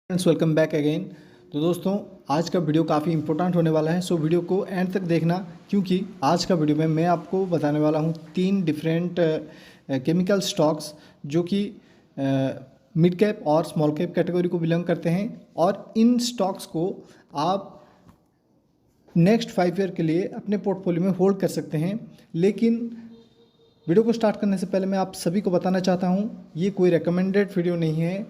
Friends welcome back again. तो दोस्तों आज का वीडियो काफ़ी इंपॉर्टेंट होने वाला है, सो वीडियो को एंड तक देखना, क्योंकि आज का वीडियो में मैं आपको बताने वाला हूँ 3 डिफरेंट केमिकल स्टॉक्स जो कि मिड कैप और स्मॉल कैप कैटेगरी को बिलोंग करते हैं, और इन स्टॉक्स को आप नेक्स्ट 5 ईयर के लिए अपने पोर्टफोलियो में होल्ड कर सकते हैं। लेकिन वीडियो को स्टार्ट करने से पहले मैं आप सभी को बताना चाहता हूँ, ये कोई रिकमेंडेड वीडियो नहीं है।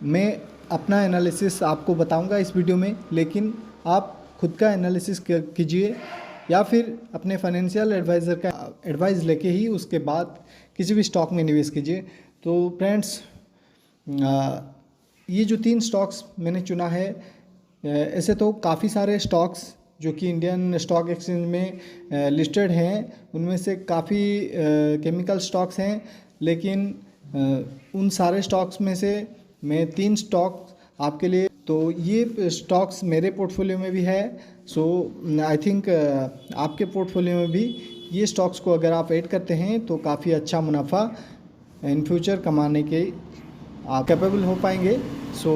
मैं अपना एनालिसिस आपको बताऊंगा इस वीडियो में, लेकिन आप खुद का एनालिसिस कीजिए या फिर अपने फाइनेंशियल एडवाइज़र का एडवाइस लेके ही उसके बाद किसी भी स्टॉक में निवेश कीजिए। तो फ्रेंड्स, ये जो 3 स्टॉक्स मैंने चुना है, ऐसे तो काफ़ी सारे स्टॉक्स जो कि इंडियन स्टॉक एक्सचेंज में लिस्टेड हैं, उनमें से काफ़ी केमिकल स्टॉक्स हैं, लेकिन उन सारे स्टॉक्स में से मैं 3 स्टॉक आपके लिए, तो ये स्टॉक्स मेरे पोर्टफोलियो में भी है। सो आई थिंक आपके पोर्टफोलियो में भी ये स्टॉक्स को अगर आप ऐड करते हैं तो काफ़ी अच्छा मुनाफा इन फ्यूचर कमाने के आप कैपेबल हो पाएंगे। सो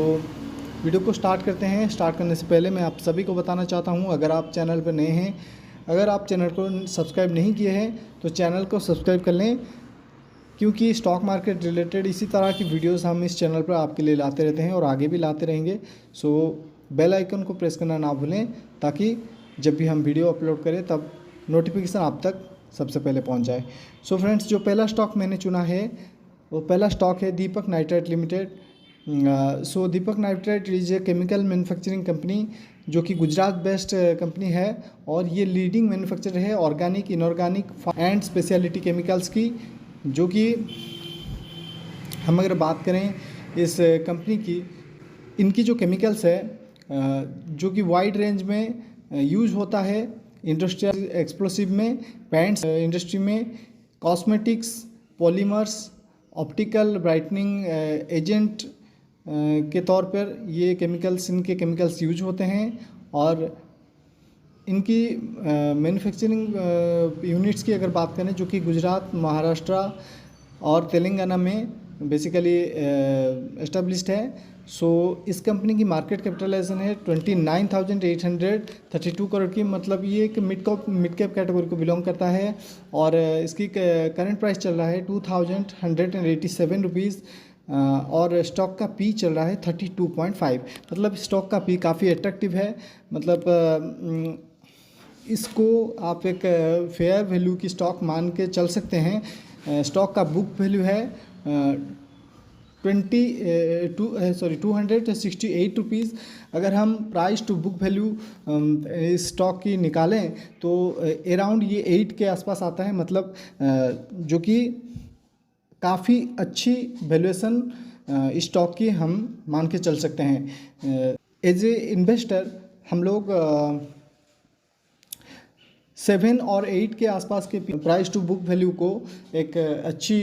वीडियो को स्टार्ट करते हैं। स्टार्ट करने से पहले मैं आप सभी को बताना चाहता हूँ, अगर आप चैनल पर नए हैं, अगर आप चैनल को सब्सक्राइब नहीं किए हैं तो चैनल को सब्सक्राइब कर लें, क्योंकि स्टॉक मार्केट रिलेटेड इसी तरह की वीडियोस हम इस चैनल पर आपके लिए लाते रहते हैं और आगे भी लाते रहेंगे। सो बेल आइकन को प्रेस करना ना भूलें, ताकि जब भी हम वीडियो अपलोड करें तब नोटिफिकेशन आप तक सबसे पहले पहुंच जाए। सो फ्रेंड्स, जो पहला स्टॉक मैंने चुना है वो पहला स्टॉक है Deepak nitrite limited. So Deepak nitrite is a chemical manufacturing company जो कि गुजरात बेस्ड कंपनी है, और ये लीडिंग मैन्युफैक्चरर है organic, inorganic and speciality chemicals की। जो कि हम अगर बात करें इस कंपनी की, इनकी जो केमिकल्स है जो कि वाइड रेंज में यूज होता है इंडस्ट्रियल एक्सप्लोसिव में, पेंट्स इंडस्ट्री में, cosmetics, polymers, optical brightening agent के तौर पर ये केमिकल्स, इनके केमिकल्स यूज होते हैं। और इनकी मैन्युफैक्चरिंग यूनिट्स की अगर बात करें, जो कि गुजरात, महाराष्ट्र और तेलंगाना में बेसिकली एस्टेब्लिश्ड है। सो इस कंपनी की मार्केट कैपिटलाइजेशन है 29,832 करोड़ की, मतलब ये एक मिड कैप कैटेगरी को बिलोंग करता है, और इसकी करंट प्राइस चल रहा है 2,187 रुपीज़, और स्टॉक का पी चल रहा है 32.5। मतलब स्टॉक का पी काफ़ी अट्रैक्टिव है। मतलब इसको आप एक फेयर वैल्यू की स्टॉक मान के चल सकते हैं। स्टॉक का बुक वैल्यू है 268 रुपीज़। अगर हम प्राइस टू बुक वैल्यू इस स्टॉक की निकालें तो अराउंड ये 8 के आसपास आता है, मतलब जो कि काफ़ी अच्छी वैल्यूएशन इस स्टॉक की हम मान के चल सकते हैं। एज ए इन्वेस्टर हम लोग 7 और 8 के आसपास के प्राइस टू बुक वैल्यू को एक अच्छी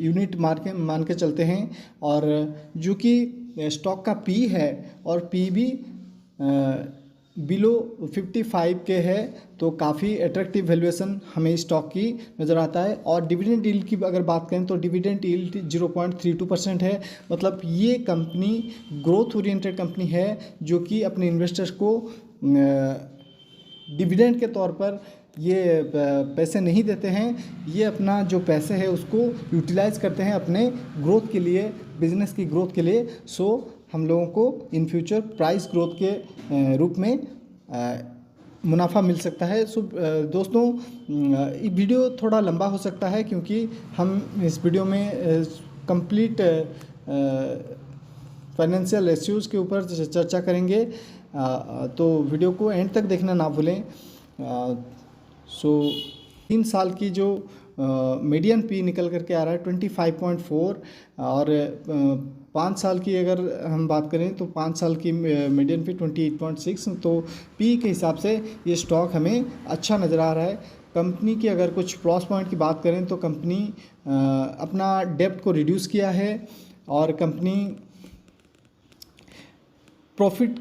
यूनिट मान के चलते हैं, और जो कि स्टॉक का पी है और पी भी बिलो 55 के है, तो काफ़ी अट्रैक्टिव वैल्यूएशन हमें स्टॉक की नज़र आता है। और डिविडेंड यील्ड की अगर बात करें तो डिविडेंड यील्ड 0.32% है। मतलब ये कंपनी ग्रोथ ओरिएंटेड कंपनी है, जो कि अपने इन्वेस्टर्स को डिविडेंड के तौर पर ये पैसे नहीं देते हैं, ये अपना जो पैसे है उसको यूटिलाइज करते हैं अपने ग्रोथ के लिए, बिजनेस की ग्रोथ के लिए। सो हम लोगों को इन फ्यूचर प्राइस ग्रोथ के रूप में मुनाफा मिल सकता है। सो दोस्तों, ये वीडियो थोड़ा लंबा हो सकता है, क्योंकि हम इस वीडियो में कंप्लीट फाइनेंशियल इश्यूज़ के ऊपर चर्चा करेंगे, तो वीडियो को एंड तक देखना ना भूलें। सो 3 साल की जो मीडियन पी निकल करके आ रहा है 25.4, और 5 साल की अगर हम बात करें तो 5 साल की मीडियन पी 28.6। तो पी के हिसाब से ये स्टॉक हमें अच्छा नज़र आ रहा है। कंपनी की अगर कुछ प्लस पॉइंट की बात करें तो कंपनी अपना डेब्ट को रिड्यूस किया है, और कंपनी प्रॉफिट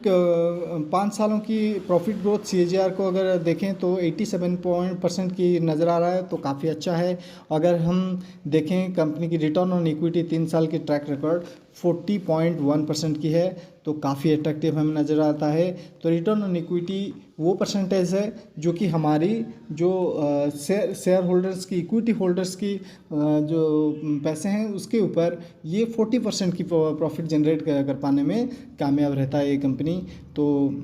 5 सालों की प्रॉफिट ग्रोथ CAGR को अगर देखें तो 87% की नज़र आ रहा है, तो काफ़ी अच्छा है। अगर हम देखें कंपनी की रिटर्न ऑन इक्विटी 3 साल की ट्रैक रिकॉर्ड 40.1% की है, तो काफ़ी अट्रैक्टिव हमें नज़र आता है। तो रिटर्न ऑन इक्विटी वो परसेंटेज है जो कि हमारी जो शेयर होल्डर्स की, इक्विटी होल्डर्स की जो पैसे हैं उसके ऊपर ये 40% की प्रॉफिट जनरेट कर पाने में कामयाब रहता है ये कंपनी, तो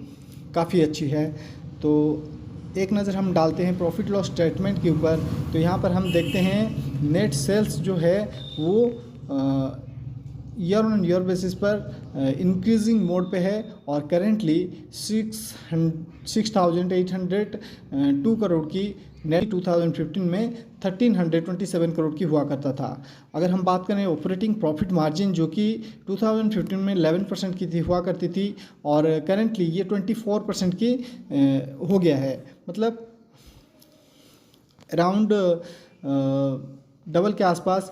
काफ़ी अच्छी है। तो एक नज़र हम डालते हैं प्रॉफिट लॉस स्टेटमेंट के ऊपर, तो यहाँ पर हम देखते हैं नेट सेल्स जो है वो ईयर ऑन ईयर बेसिस पर इंक्रीजिंग मोड पे है और करेंटली 6,802 करोड़ की नेट 2015 में 1,327 करोड़ की हुआ करता था। अगर हम बात करें ऑपरेटिंग प्रॉफिट मार्जिन जो कि 2015 में 11% की थी हुआ करती थी और करेंटली ये 24% की हो गया है, मतलब अराउंड डबल के आसपास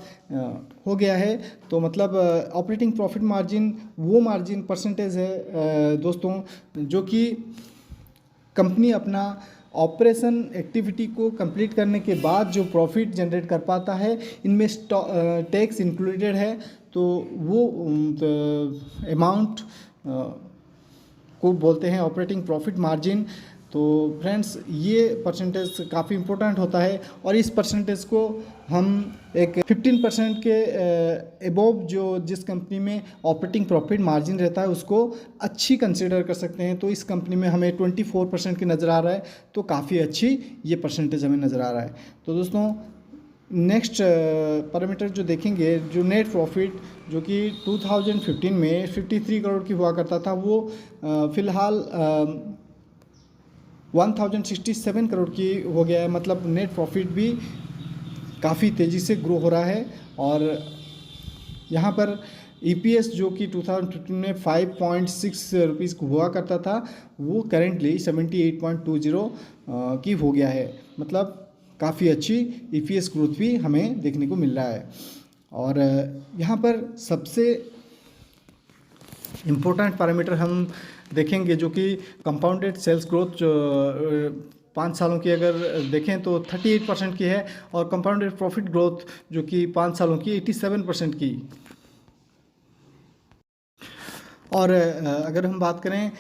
हो गया है। तो मतलब ऑपरेटिंग प्रॉफिट मार्जिन वो मार्जिन परसेंटेज है दोस्तों जो कि कंपनी अपना ऑपरेशन एक्टिविटी को कंप्लीट करने के बाद जो प्रॉफिट जनरेट कर पाता है, इनमें टैक्स इंक्लूडेड है, तो वो अमाउंट को बोलते हैं ऑपरेटिंग प्रॉफिट मार्जिन। तो फ्रेंड्स ये परसेंटेज काफ़ी इम्पोर्टेंट होता है और इस परसेंटेज को हम एक 15% के एबोव जो जिस कंपनी में ऑपरेटिंग प्रॉफिट मार्जिन रहता है उसको अच्छी कंसिडर कर सकते हैं। तो इस कंपनी में हमें 24% की नज़र आ रहा है, तो काफ़ी अच्छी ये परसेंटेज हमें नज़र आ रहा है। तो दोस्तों नेक्स्ट पैरामीटर जो देखेंगे, जो नेट प्रॉफिट जो कि 2015 में 53 करोड़ की हुआ करता था, वो फ़िलहाल 1067 करोड़ की हो गया है, मतलब नेट प्रॉफिट भी काफ़ी तेज़ी से ग्रो हो रहा है। और यहाँ पर EPS जो कि 2015 में 5.6 रुपीज़ हुआ करता था, वो करेंटली 78.20 की हो गया है, मतलब काफ़ी अच्छी EPS ग्रोथ भी हमें देखने को मिल रहा है। और यहाँ पर सबसे इम्पोर्टेंट पैरामीटर हम देखेंगे जो कि कंपाउंडेड सेल्स ग्रोथ 5 सालों की अगर देखें तो 38% की है और कंपाउंडेड प्रॉफिट ग्रोथ जो कि 5 सालों की 87% की। और अगर हम बात करें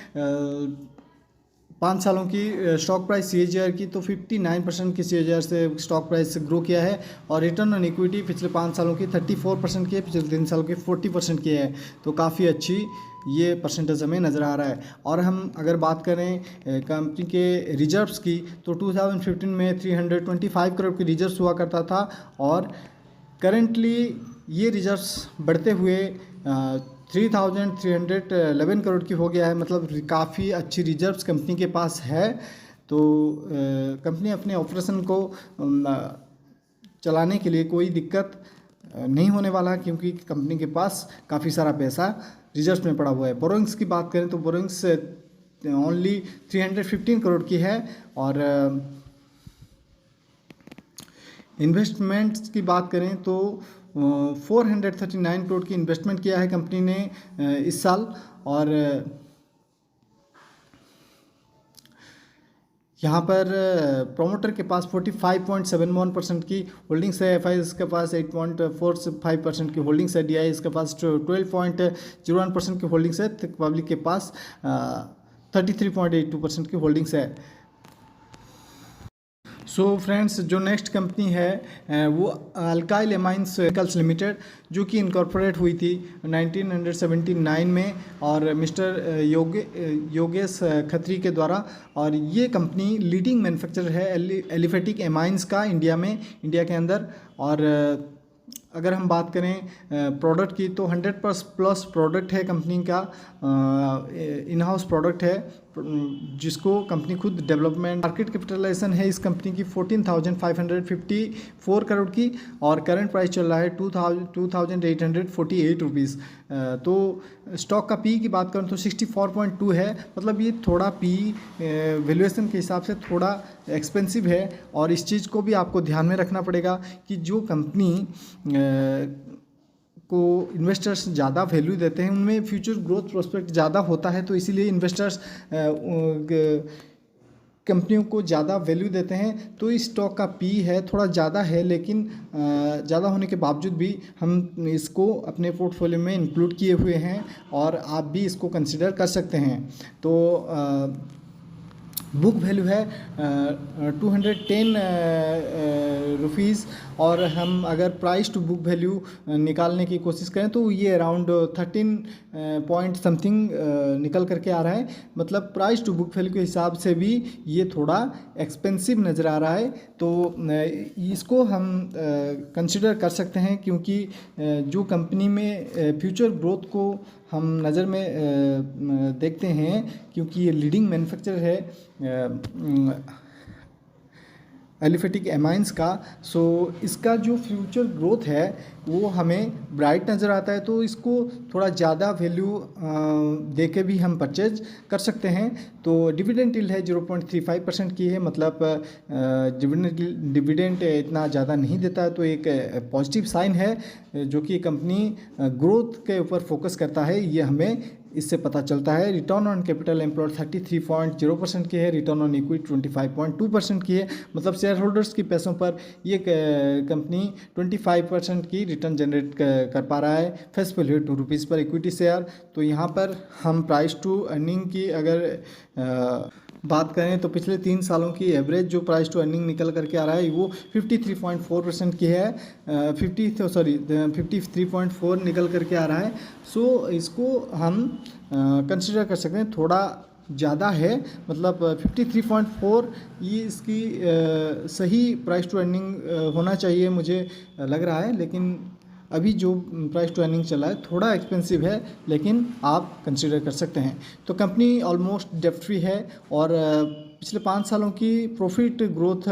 5 सालों की स्टॉक प्राइस CAGR की, तो 59% की CAGR से स्टॉक प्राइस ग्रो किया है और रिटर्न ऑन इक्विटी पिछले 5 सालों की 34% की है, पिछले 3 सालों की 40% की है, तो काफ़ी अच्छी ये परसेंटेज हमें नज़र आ रहा है। और हम अगर बात करें कंपनी के रिजर्व्स की, तो 2015 में 325 करोड़ की रिजर्व्स हुआ करता था और करेंटली ये रिजर्व्स बढ़ते हुए 3,311 करोड़ की हो गया है, मतलब काफ़ी अच्छी रिजर्व्स कंपनी के पास है। तो कंपनी अपने ऑपरेशन को चलाने के लिए कोई दिक्कत नहीं होने वाला, क्योंकि कंपनी के पास काफ़ी सारा पैसा रिजर्व्स में पड़ा हुआ है। बोरोइंग्स की बात करें तो बोरोइंग्स ओनली 315 करोड़ की है और इन्वेस्टमेंट्स की बात करें तो 439 करोड़ की इन्वेस्टमेंट किया है कंपनी ने इस साल। और यहाँ पर प्रोमोटर के पास 45.71% की होल्डिंग्स है, FIs के पास 8.45% की होल्डिंग्स है, DIs के पास 12.01% की होल्डिंग्स है, पब्लिक के पास 33.82% की होल्डिंग्स है। सो फ्रेंड्स जो नेक्स्ट कंपनी है वो अल्काइल एमाइंस केमिकल्स लिमिटेड जो कि इनकॉर्पोरेट हुई थी 1979 में और मिस्टर योगेश खत्री के द्वारा। और ये कंपनी लीडिंग मैन्युफैक्चरर है एलिफेटिक एमाइंस का इंडिया के अंदर। और अगर हम बात करें प्रोडक्ट की तो 100+ प्रोडक्ट है कंपनी का, इन हाउस प्रोडक्ट है जिसको कंपनी खुद डेवलपमेंट। मार्केट कैपिटलाइजेशन है इस कंपनी की 14,554 करोड़ की और करंट प्राइस चल रहा है 2,848 रुपीज़। तो स्टॉक का पी की बात करूँ तो 64.2 है, मतलब ये थोड़ा पी वैल्यूएशन के हिसाब से थोड़ा एक्सपेंसिव है। और इस चीज़ को भी आपको ध्यान में रखना पड़ेगा कि जो कंपनी को इन्वेस्टर्स ज़्यादा वैल्यू देते हैं उनमें फ्यूचर ग्रोथ प्रोस्पेक्ट ज़्यादा होता है, तो इसीलिए इन्वेस्टर्स कंपनियों को ज़्यादा वैल्यू देते हैं, तो इस स्टॉक का पी है थोड़ा ज़्यादा है, लेकिन ज़्यादा होने के बावजूद भी हम इसको अपने पोर्टफोलियो में इंक्लूड किए हुए हैं और आप भी इसको कंसिडर कर सकते हैं। तो बुक वैल्यू है 210 रुपीज़, और हम अगर प्राइस टू बुक वैल्यू निकालने की कोशिश करें तो ये अराउंड 13 पॉइंट समथिंग निकल करके आ रहा है। मतलब प्राइस टू बुक वैल्यू के हिसाब से भी ये थोड़ा एक्सपेंसिव नज़र आ रहा है, तो इसको हम कंसिडर कर सकते हैं, क्योंकि जो कंपनी में फ्यूचर ग्रोथ को हम नज़र में देखते हैं, क्योंकि ये लीडिंग मैन्युफैक्चरर है एलिफेटिक एमाइंस का, सो इसका जो फ्यूचर ग्रोथ है वो हमें ब्राइट नज़र आता है, तो इसको थोड़ा ज़्यादा वैल्यू दे के भी हम परचेज कर सकते हैं। तो डिविडेंड यील्ड है 0.35% की है, मतलब डिविडेंड इतना ज़्यादा नहीं देता है, तो एक पॉजिटिव साइन है जो कि कंपनी ग्रोथ के ऊपर फोकस करता है, ये हमें इससे पता चलता है। रिटर्न ऑन कैपिटल एम्प्लॉयड 33.0% की है, रिटर्न ऑन इक्विटी 25.2% की है, मतलब शेयर होल्डर्स की पैसों पर ये कंपनी 25% की रिटर्न जनरेट कर पा रहा है। फेस वैल्यू ₹2 पर इक्विटी शेयर। तो यहाँ पर हम प्राइस टू अर्निंग की अगर बात करें तो पिछले 3 सालों की एवरेज जो प्राइस टू अर्निंग निकल करके आ रहा है वो 53.4% की है, 53.4 निकल करके आ रहा है। सो इसको हम कंसिडर कर सकते हैं, थोड़ा ज़्यादा है, मतलब 53.4 ये इसकी सही प्राइस टू अर्निंग होना चाहिए मुझे लग रहा है, लेकिन अभी जो प्राइस टू अर्निंग चला है थोड़ा एक्सपेंसिव है, लेकिन आप कंसिडर कर सकते हैं। तो कंपनी ऑलमोस्ट डेब्ट फ्री है, और पिछले 5 सालों की प्रॉफिट ग्रोथ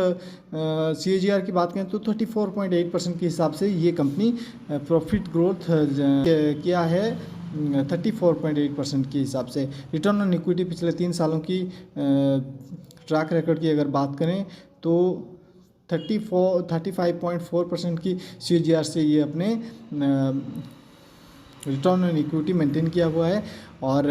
CAGR की बात करें तो 34.8% के हिसाब से ये कंपनी प्रॉफिट ग्रोथ किया है 34.8% के हिसाब से। रिटर्न ऑन इक्विटी पिछले 3 सालों की ट्रैक रिकॉर्ड की अगर बात करें तो 35.4% की CAGR से ये अपने रिटर्न ऑन इक्विटी मेंटेन किया हुआ है। और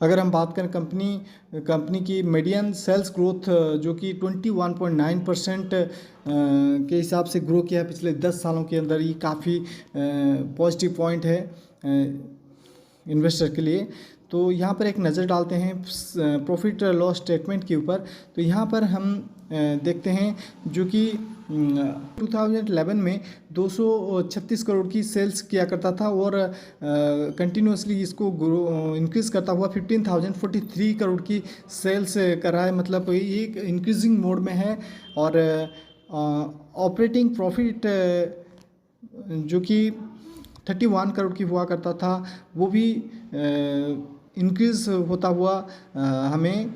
अगर हम बात करें कंपनी की मीडियन सेल्स ग्रोथ जो कि 21.9% के हिसाब से ग्रो किया है पिछले 10 सालों के अंदर, ये काफ़ी पॉजिटिव पॉइंट है इन्वेस्टर के लिए। तो यहाँ पर एक नज़र डालते हैं प्रॉफिट लॉस स्टेटमेंट के ऊपर। तो यहाँ पर हम देखते हैं जो कि 2011 में 236 करोड़ की सेल्स किया करता था, और कंटिन्यूसली इसको इंक्रीज़ करता हुआ 15,043 करोड़ की सेल्स कर रहा है, मतलब ये एक इंक्रीजिंग मोड में है। और ऑपरेटिंग प्रॉफिट जो कि 31 करोड़ की हुआ करता था, वो भी इंक्रीज़ होता हुआ हमें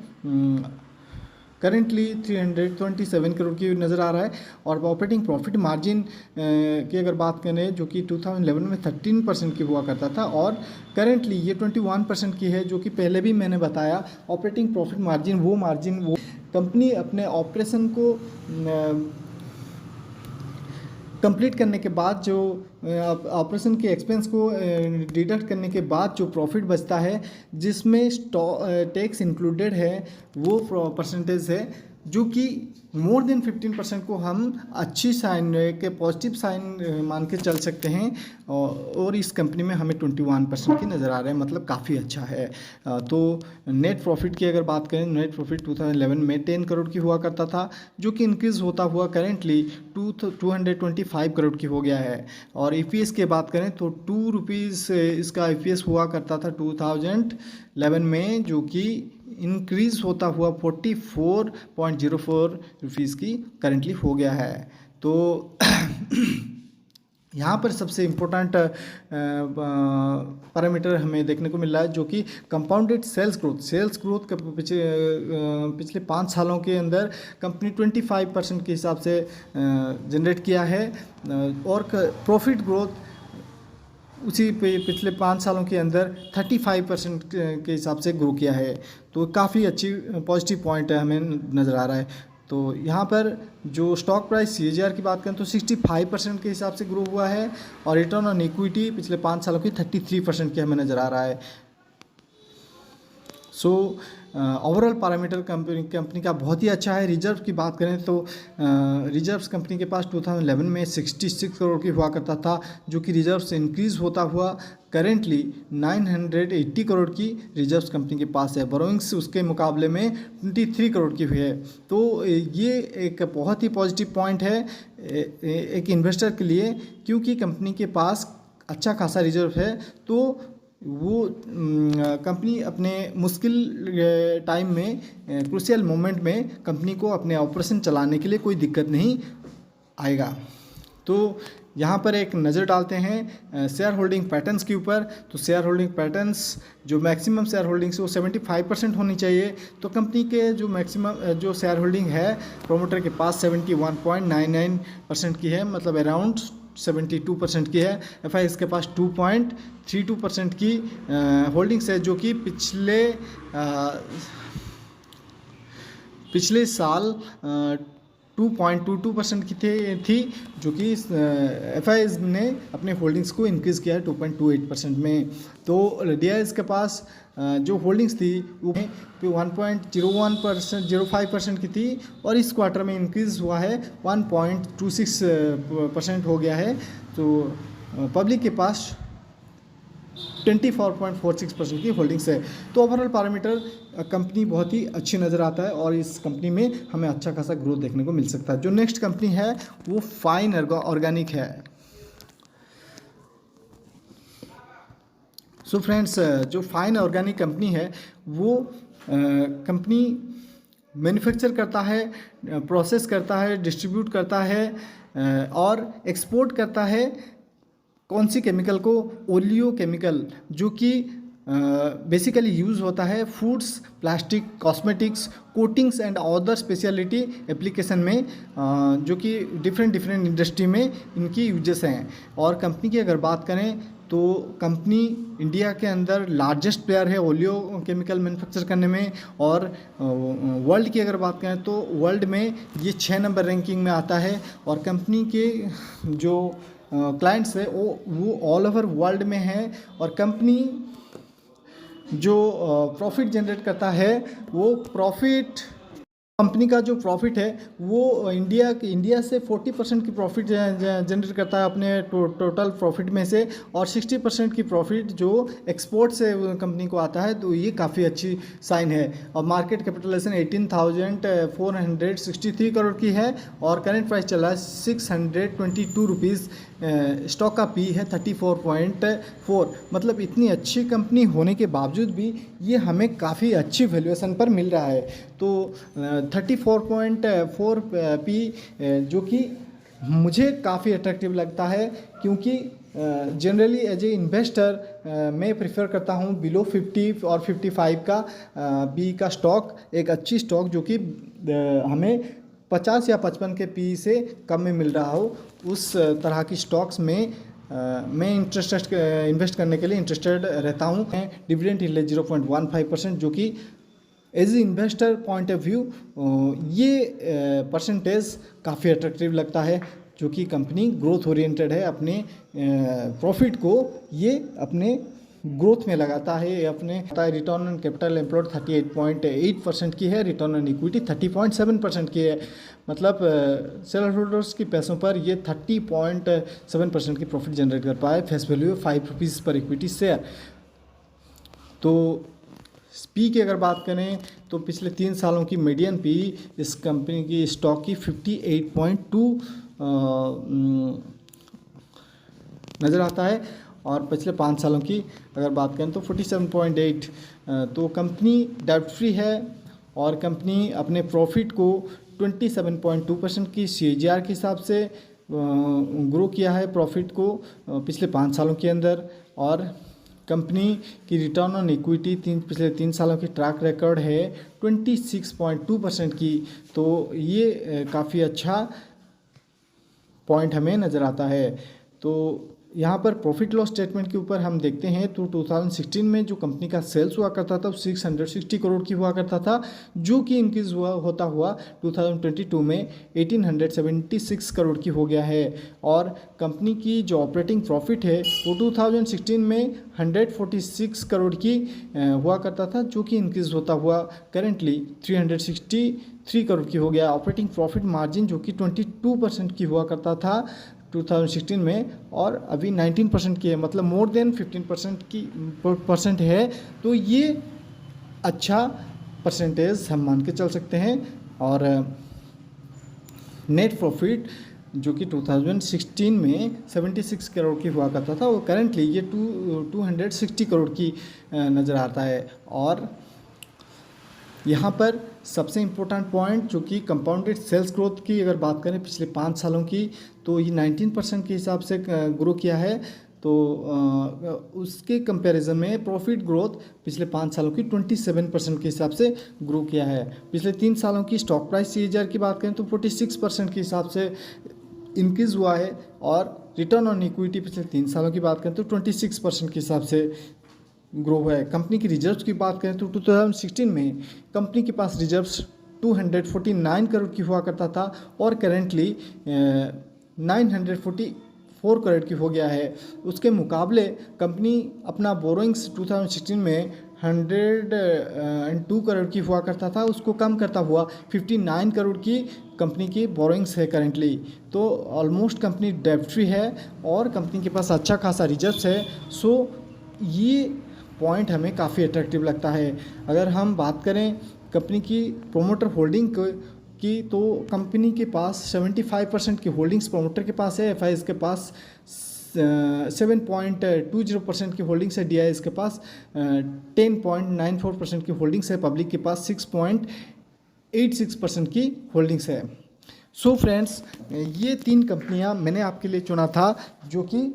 करेंटली 327 करोड़ की नज़र आ रहा है। और ऑपरेटिंग प्रॉफिट मार्जिन की अगर बात करें जो कि 2011 में 13% की हुआ करता था, और करेंटली ये 21% की है, जो कि पहले भी मैंने बताया। ऑपरेटिंग प्रॉफिट मार्जिन वो कंपनी अपने ऑपरेशन को कंप्लीट करने के बाद जो ऑपरेशन के एक्सपेंस को डिडक्ट करने के बाद जो प्रॉफिट बचता है, जिसमें टैक्स इंक्लूडेड है, वो परसेंटेज है, जो कि मोर देन 15% को हम अच्छी साइन के पॉजिटिव साइन मान के चल सकते हैं। और इस कंपनी में हमें 21% की नज़र आ रहा है, मतलब काफ़ी अच्छा है। तो नेट प्रॉफिट की अगर बात करें, नेट प्रॉफिट 2011 में 10 करोड़ की हुआ करता था, जो कि इंक्रीज़ होता हुआ करेंटली 225 करोड़ की हो गया है। और EPS की बात करें तो ₹2 इसका EPS हुआ करता था 2011 में, जो कि इंक्रीज़ होता हुआ 44.04 रुपीज़ की करेंटली हो गया है। तो यहाँ पर सबसे इम्पोर्टेंट पैरामीटर हमें देखने को मिल रहा है, जो कि कंपाउंडेड सेल्स ग्रोथ का पिछले 5 सालों के अंदर कंपनी 25% के हिसाब से जनरेट किया है, और प्रॉफिट ग्रोथ उसी पिछले 5 सालों के अंदर 35% के हिसाब से ग्रो किया है। तो काफ़ी अच्छी पॉजिटिव पॉइंट है हमें नज़र आ रहा है। तो यहाँ पर जो स्टॉक प्राइस CAGR की बात करें तो 65% के हिसाब से ग्रो हुआ है, और रिटर्न ऑन इक्विटी पिछले 5 सालों की 33% की हमें नज़र आ रहा है। सो ओवरऑल पैरामीटर कंपनी का बहुत ही अच्छा है। रिजर्व की बात करें तो रिजर्व्स कंपनी के पास 2011 में 66 करोड़ की हुआ करता था, जो कि रिजर्व से इंक्रीज़ होता हुआ करेंटली 980 करोड़ की रिजर्व्स कंपनी के पास है। बोरोइंग्स उसके मुकाबले में 23 करोड़ की हुई है। तो ये एक बहुत ही पॉजिटिव पॉइंट है एक इन्वेस्टर के लिए, क्योंकि कंपनी के पास अच्छा खासा रिजर्व है, तो वो कंपनी अपने मुश्किल टाइम में, क्रूशियल मोमेंट में कंपनी को अपने ऑपरेशन चलाने के लिए कोई दिक्कत नहीं आएगा। तो यहाँ पर एक नज़र डालते हैं शेयर होल्डिंग पैटर्न्स के ऊपर। तो शेयर होल्डिंग पैटर्न्स, जो मैक्सिमम शेयर होल्डिंग्स वो 75% होनी चाहिए। तो कंपनी के जो मैक्सिमम जो शेयर होल्डिंग है प्रोमोटर के पास 71.99% की है, मतलब अराउंड 72% की है। एफआईएस के पास 2.32% की होल्डिंग्स है, जो कि पिछले साल 2.22% की थी, जो कि एफआईएस ने अपने होल्डिंग्स को इंक्रीज़ किया है 2.28% में। तो डीआईएस के पास जो होल्डिंग्स थी वो 1.05% की थी, और इस क्वार्टर में इंक्रीज़ हुआ है 1.26% हो गया है। तो पब्लिक के पास 24.46% की होल्डिंग्स है। तो ओवरऑल पैरामीटर कंपनी बहुत ही अच्छी नज़र आता है, और इस कंपनी में हमें अच्छा खासा ग्रोथ देखने को मिल सकता है। जो नेक्स्ट कंपनी है वो फाइन ऑर्गेनिक है। सो फ्रेंड्स, जो फाइन ऑर्गेनिक कंपनी है वो कंपनी मैन्युफैक्चर करता है, प्रोसेस करता है, डिस्ट्रीब्यूट करता है और एक्सपोर्ट करता है कौन सी केमिकल को, ओलियो केमिकल, जो कि बेसिकली यूज़ होता है foods, plastic, cosmetics, coatings and other speciality application में, जो कि डिफरेंट इंडस्ट्री में इनकी यूजेस हैं। और कंपनी की अगर बात करें तो कंपनी इंडिया के अंदर लार्जेस्ट प्लेयर है ओलियो केमिकल मैन्युफैक्चर करने में, और वर्ल्ड की अगर बात करें तो वर्ल्ड में ये 6 नंबर रैंकिंग में आता है। और कंपनी के जो क्लाइंट्स है वो ऑल ओवर वर्ल्ड में है, और कंपनी जो प्रॉफिट जनरेट करता है वो कंपनी का जो प्रॉफिट है वो इंडिया से 40% की प्रॉफिट जनरेट करता है अपने टोटल प्रॉफिट में से, और 60% की प्रॉफिट जो एक्सपोर्ट से कंपनी को आता है। तो ये काफ़ी अच्छी साइन है। और मार्केट कैपिटलाइजेशन 18,463 करोड़ की है, और करेंट प्राइस चला है 622 रुपीज़। स्टॉक का पी है 34.4। मतलब इतनी अच्छी कंपनी होने के बावजूद भी ये हमें काफ़ी अच्छी वैल्यूएशन पर मिल रहा है। तो 34.4 पी, जो कि मुझे काफ़ी अट्रैक्टिव लगता है, क्योंकि जनरली एज ए इन्वेस्टर मैं प्रेफर करता हूँ बिलो 50 और 55 का पी का स्टॉक, एक अच्छी स्टॉक जो कि हमें 50 या 55 के पी से कम में मिल रहा हो, उस तरह की स्टॉक्स में मैं इन्वेस्ट करने के लिए इंटरेस्टेड रहता हूँ। डिविडेंड यील्ड 0.15%, जो कि as a investor point of view ये परसेंटेज काफ़ी अट्रैक्टिव लगता है, जो कि कंपनी ग्रोथ ओरिएंटेड है। अपने प्रॉफिट को ये अपने ग्रोथ में लगाता है। अपने रिटर्न ऑन कैपिटल एम्प्लॉयड 38.8% की है, रिटर्न ऑन इक्विटी 30.7% की है। मतलब शेयर होल्डर्स की पैसों पर ये 30.7% की प्रॉफिट जनरेट कर पाए। फेस वैल्यू 5 रुपीज़ पर इक्विटी शेयर। तो पी की अगर बात करें तो पिछले 3 सालों की मीडियन पी इस कंपनी की स्टॉक की 58.2 नज़र आता है, और पिछले 5 सालों की अगर बात करें तो 47.8। तो कंपनी डेब्ट फ्री है, और कंपनी अपने प्रॉफिट को 27.2% की CAGR के हिसाब से ग्रो किया है प्रॉफिट को पिछले 5 सालों के अंदर। और कंपनी की रिटर्न ऑन इक्विटी पिछले 3 सालों की ट्रैक रिकॉर्ड है 26.2% की। तो ये काफ़ी अच्छा पॉइंट हमें नज़र आता है। तो यहाँ पर प्रॉफिट लॉस स्टेटमेंट के ऊपर हम देखते हैं तो 2016 में जो कंपनी का सेल्स हुआ करता था वो 660 करोड़ की हुआ करता था, जो कि इंक्रीज होता हुआ 2022 में 1876 करोड़ की हो गया है। और कंपनी की जो ऑपरेटिंग प्रॉफिट है वो 2016 में 146 करोड़ की हुआ करता था, जो कि इंक्रीज होता हुआ करेंटली 363 करोड़ की हो गया। ऑपरेटिंग प्रॉफिट मार्जिन जो कि 22% की हुआ करता था 2016 में, और अभी 19% की है, मतलब मोर देन 15% है। तो ये अच्छा परसेंटेज हम मान के चल सकते हैं। और नेट प्रॉफिट जो कि 2016 में 76 करोड़ की हुआ करता था, वो करेंटली ये 260 करोड़ की नज़र आता है। और यहाँ पर सबसे इम्पोर्टेंट पॉइंट जो कि कंपाउंडेड सेल्स ग्रोथ की अगर बात करें पिछले 5 सालों की, तो ये 19% के हिसाब से ग्रो किया है। तो उसके कंपैरिजन में प्रॉफिट ग्रोथ पिछले 5 सालों की 27% के हिसाब से ग्रो किया है। पिछले 3 सालों की स्टॉक प्राइस CAGR की बात करें तो 46% के हिसाब से इंक्रीज़ हुआ है। और रिटर्न ऑन इक्विटी पिछले 3 सालों की बात करें तो 26% के हिसाब से ग्रो हुआ है। कंपनी की रिजर्व्स की बात करें तो 2016 में कंपनी के पास रिजर्व्स 249 करोड़ की हुआ करता था, और करेंटली 944 करोड़ की हो गया है। उसके मुकाबले कंपनी अपना बोरोइंग्स 2016 में 102 करोड़ की हुआ करता था, उसको कम करता हुआ 59 करोड़ की कंपनी की बोरोइंग्स है करेंटली। तो ऑलमोस्ट कंपनी डेब्ट फ्री है और कंपनी के पास अच्छा खासा रिजर्व्स है। सो ये पॉइंट हमें काफ़ी अट्रैक्टिव लगता है। अगर हम बात करें कंपनी की प्रोमोटर होल्डिंग की, तो कंपनी के पास 75% की होल्डिंग्स प्रोमोटर के पास है, FIs के पास 7.20% की होल्डिंग्स है, DIs के पास 10.94% की होल्डिंग्स है, पब्लिक के पास 6.86% की होल्डिंग्स है। सो फ्रेंड्स, ये 3 कंपनियां मैंने आपके लिए चुना था, जो कि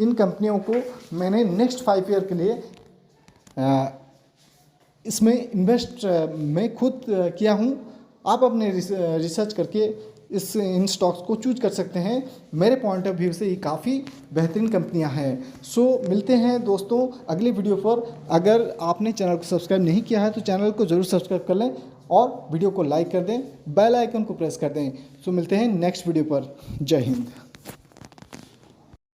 इन कंपनियों को मैंने नेक्स्ट 5 ईयर के लिए इसमें इन्वेस्ट मैं खुद किया हूँ। आप अपने रिसर्च करके इन स्टॉक्स को चूज कर सकते हैं। मेरे पॉइंट ऑफ व्यू से ये काफ़ी बेहतरीन कंपनियां हैं। सो मिलते हैं दोस्तों अगले वीडियो पर। अगर आपने चैनल को सब्सक्राइब नहीं किया है तो चैनल को ज़रूर सब्सक्राइब कर लें और वीडियो को लाइक कर दें, बेल आइकन को प्रेस कर दें। सो मिलते हैं नेक्स्ट वीडियो पर। जय हिंद।